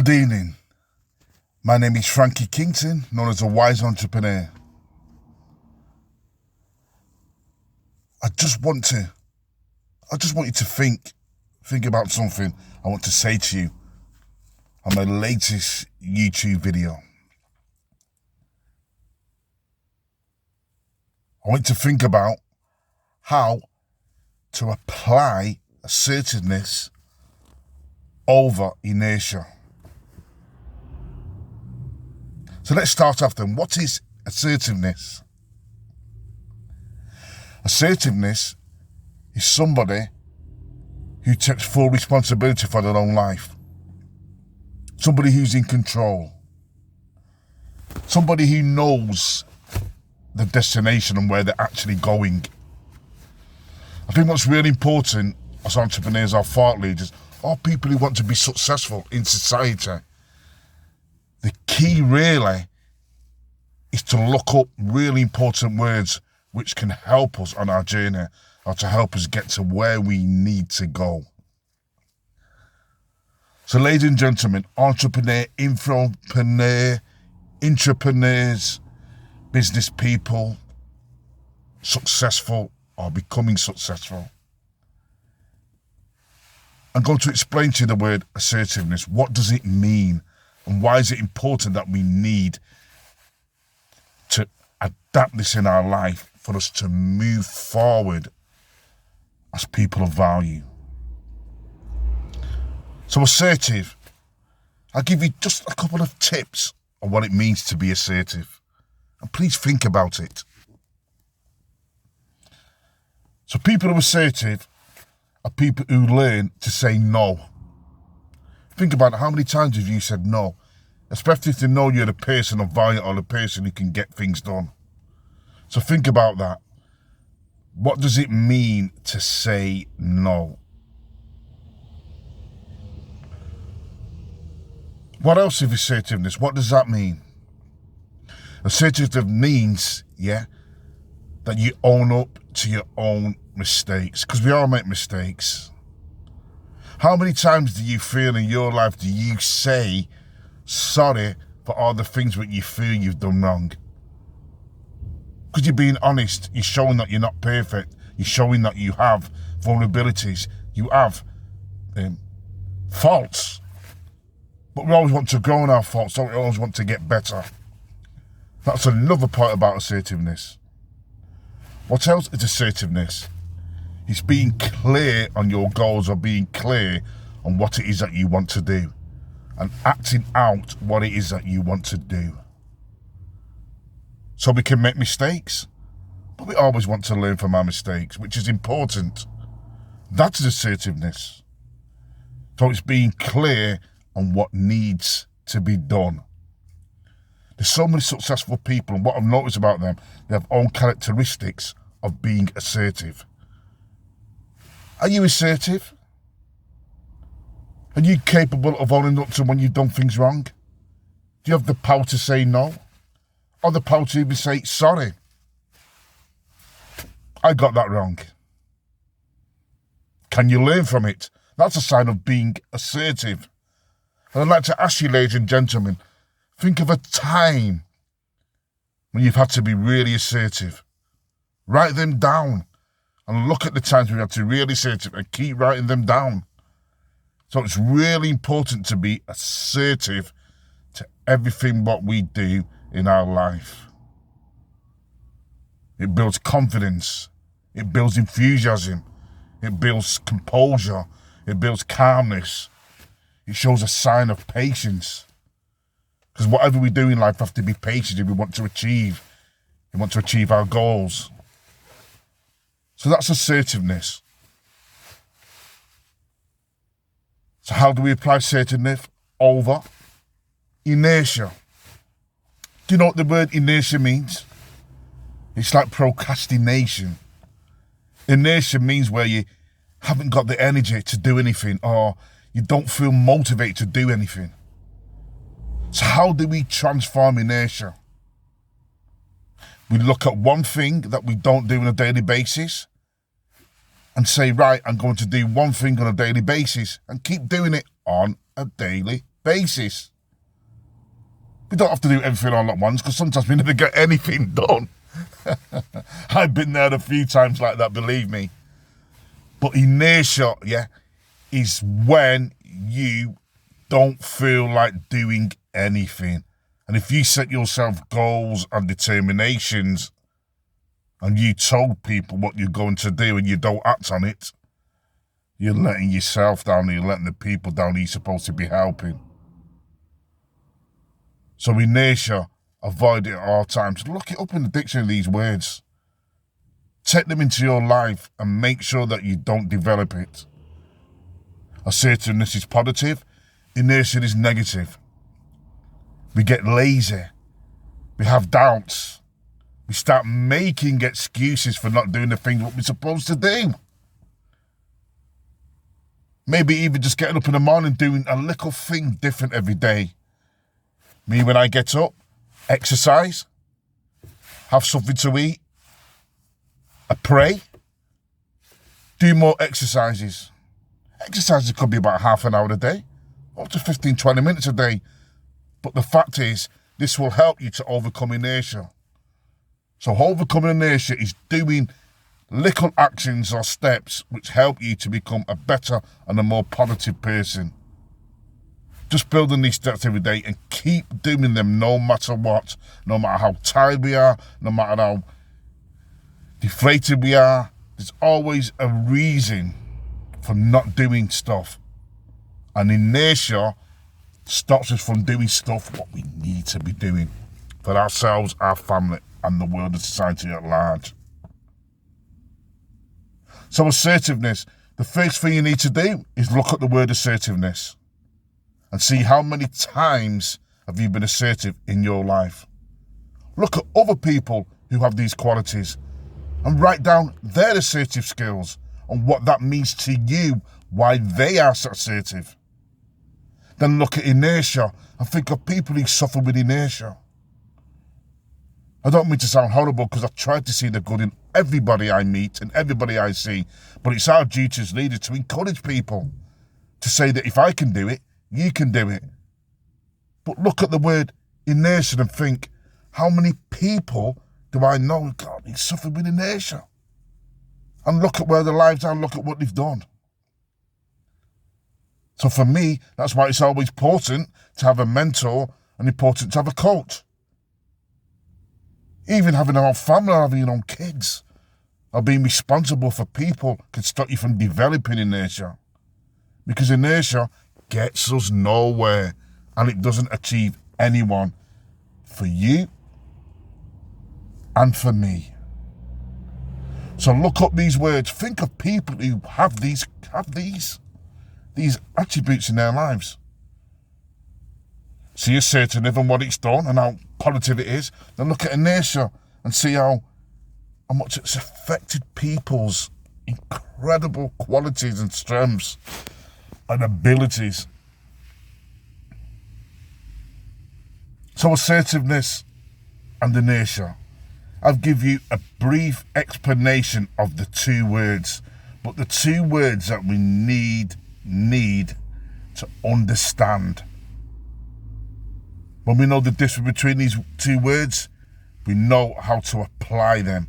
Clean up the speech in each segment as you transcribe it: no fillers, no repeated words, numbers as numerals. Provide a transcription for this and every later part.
Good evening. My name is Frankie Kington, known as a wise entrepreneur. I just want you to think about something I want to say to you on my latest YouTube video. I want you to think about how to apply assertiveness over inertia. So let's start off then. What is assertiveness? Assertiveness is somebody who takes full responsibility for their own life. Somebody who's in control. Somebody who knows the destination and where they're actually going. I think what's really important as entrepreneurs or thought leaders or people who want to be successful in society, the key really is to look up really important words which can help us on our journey or to help us get to where we need to go. So ladies and gentlemen, entrepreneur, intrapreneurs, business people, successful or becoming successful. I'm going to explain to you the word assertiveness. What does it mean? And why is it important that we need to adapt this in our life for us to move forward as people of value? So assertive, I'll give you just a couple of tips on what it means to be assertive. And please think about it. So people who are assertive are people who learn to say no. Think about it. How many times have you said no? Especially if you know you're the person of value or the person who can get things done. So think about that. What does it mean to say no? What else is assertiveness? What does that mean? Assertiveness means, that you own up to your own mistakes, because we all make mistakes. How many times do you feel in your life do you say sorry for all the things that you feel you've done wrong? Because you're being honest, you're showing that you're not perfect, you're showing that you have vulnerabilities, you have faults. But we always want to grow in our faults, so we always want to get better. That's another part about assertiveness. What else is assertiveness? It's being clear on your goals or being clear on what it is that you want to do and acting out what it is that you want to do. So we can make mistakes, but we always want to learn from our mistakes, which is important. That's assertiveness. So it's being clear on what needs to be done. There's so many successful people, and what I've noticed about them, they have own characteristics of being assertive. Are you assertive? Are you capable of owning up to when you've done things wrong? Do you have the power to say no? Or the power to even say, sorry, I got that wrong? Can you learn from it? That's a sign of being assertive. And I'd like to ask you, ladies and gentlemen, think of a time when you've had to be really assertive. Write them down and look at the times when you had to be really assertive and keep writing them down. So it's really important to be assertive to everything what we do in our life. It builds confidence. It builds enthusiasm. It builds composure. It builds calmness. It shows a sign of patience. Because whatever we do in life, we have to be patient if we want to achieve. We want to achieve our goals. So that's assertiveness. So how do we apply assertiveness over inertia? Do you know what the word inertia means? It's like procrastination. Inertia means where you haven't got the energy to do anything or you don't feel motivated to do anything. So how do we transform inertia? We look at one thing that we don't do on a daily basis and say, right, I'm going to do one thing on a daily basis and keep doing it on a daily basis. We don't have to do everything all at once, because sometimes we never get anything done. I've been there a few times like that, believe me. But inertia, yeah, is when you don't feel like doing anything. And if you set yourself goals and determinations, and you told people what you're going to do and you don't act on it, you're letting yourself down, and you're letting the people down you're supposed to be helping. So inertia, avoid it at all times. Look it up in the dictionary, these words. Take them into your life and make sure that you don't develop it. Assertiveness is positive. Inertia is negative. We get lazy. We have doubts. We start making excuses for not doing the things what we're supposed to do. Maybe even just getting up in the morning doing a little thing different every day. Me, when I get up, exercise, have something to eat, I pray, do more exercises. Exercises could be about half an hour a day, up to 15, 20 minutes a day. But the fact is, this will help you to overcome inertia. So overcoming inertia is doing little actions or steps which help you to become a better and a more positive person. Just building these steps every day and keep doing them no matter what, no matter how tired we are, no matter how deflated we are. There's always a reason for not doing stuff. And inertia stops us from doing stuff what we need to be doing for ourselves, our family, and the world and society at large. So assertiveness, the first thing you need to do is look at the word assertiveness and see how many times have you been assertive in your life. Look at other people who have these qualities and write down their assertive skills and what that means to you, why they are so assertive. Then look at inertia and think of people who suffer with inertia. I don't mean to sound horrible, because I try to see the good in everybody I meet and everybody I see, but it's our duty as leaders to encourage people, to say that if I can do it, you can do it. But look at the word inertia and think, how many people do I know, God, they suffer with inertia? And look at where their lives are, look at what they've done. So for me, that's why it's always important to have a mentor and important to have a coach. Even having our own family, having your own kids, or being responsible for people can stop you from developing inertia. Because inertia gets us nowhere, and it doesn't achieve anyone, for you and for me. So look up these words. Think of people who have these attributes in their lives. See assertiveness and what it's done and how positive it is. Then look at inertia and see how much it's affected people's incredible qualities and strengths and abilities. So assertiveness and inertia. I'll give you a brief explanation of the two words, but the two words that we need to understand. When we know the difference between these two words, we know how to apply them.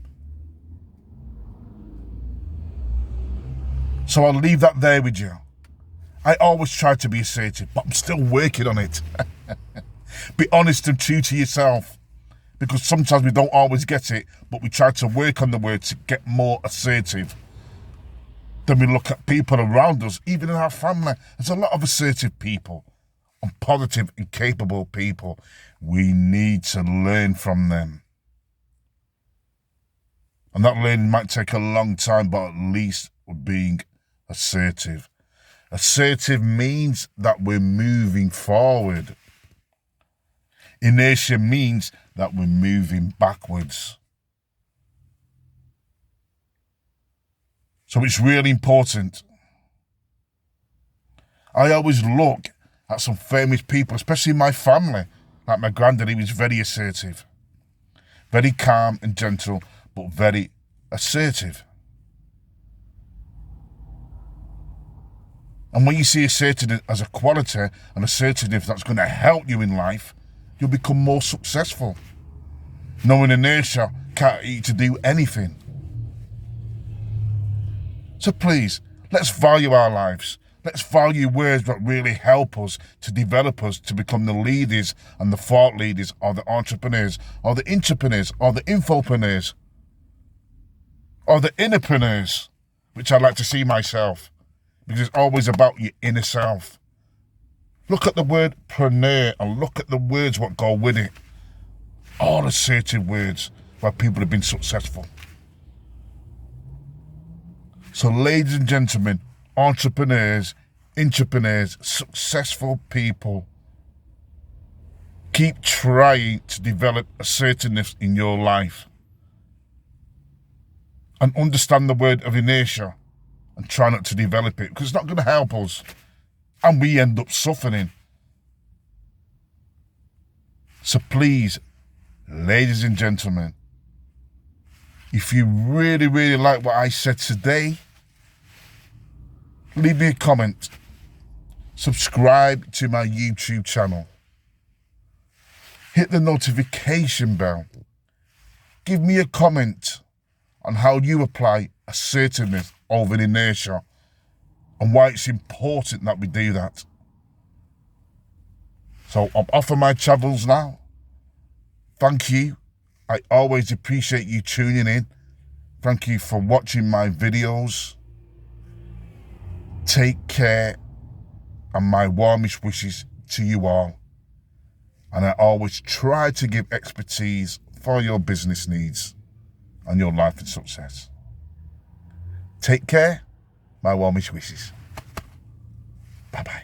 So I'll leave that there with you. I always try to be assertive, but I'm still working on it. Be honest and true to yourself, because sometimes we don't always get it, but we try to work on the word to get more assertive. Then we look at people around us, even in our family. There's a lot of assertive people and positive and capable people. We need to learn from them. And that learning might take a long time, but at least we're being assertive. Assertive means that we're moving forward. Inertia means that we're moving backwards. So it's really important. I always look at some famous people, especially in my family, like my granddad. He was very assertive, very calm and gentle, but very assertive. And when you see assertiveness as a quality and assertiveness that's going to help you in life, you'll become more successful. Knowing inertia can't eat to do anything. So please, let's value our lives. Let's value words that really help us to develop us to become the leaders and the thought leaders, or the entrepreneurs, or the intrapreneurs, or the infopreneurs, or the innerpreneurs, which I'd like to see myself, because it's always about your inner self. Look at the word preneur and look at the words what go with it. All assertive words where people have been successful. So ladies and gentlemen, entrepreneurs, intrapreneurs, successful people, keep trying to develop assertiveness in your life. And understand the word of inertia and try not to develop it, because it's not going to help us. And we end up suffering. So please, ladies and gentlemen, if you really, really like what I said today, leave me a comment. Subscribe to my YouTube channel. Hit the notification bell. Give me a comment on how you apply assertiveness over inertia and why it's important that we do that. So I'm off on my travels now. Thank you. I always appreciate you tuning in. Thank you for watching my videos. Take care, and my warmest wishes to you all. And I always try to give expertise for your business needs and your life and success. Take care. My warmest wishes. Bye-bye.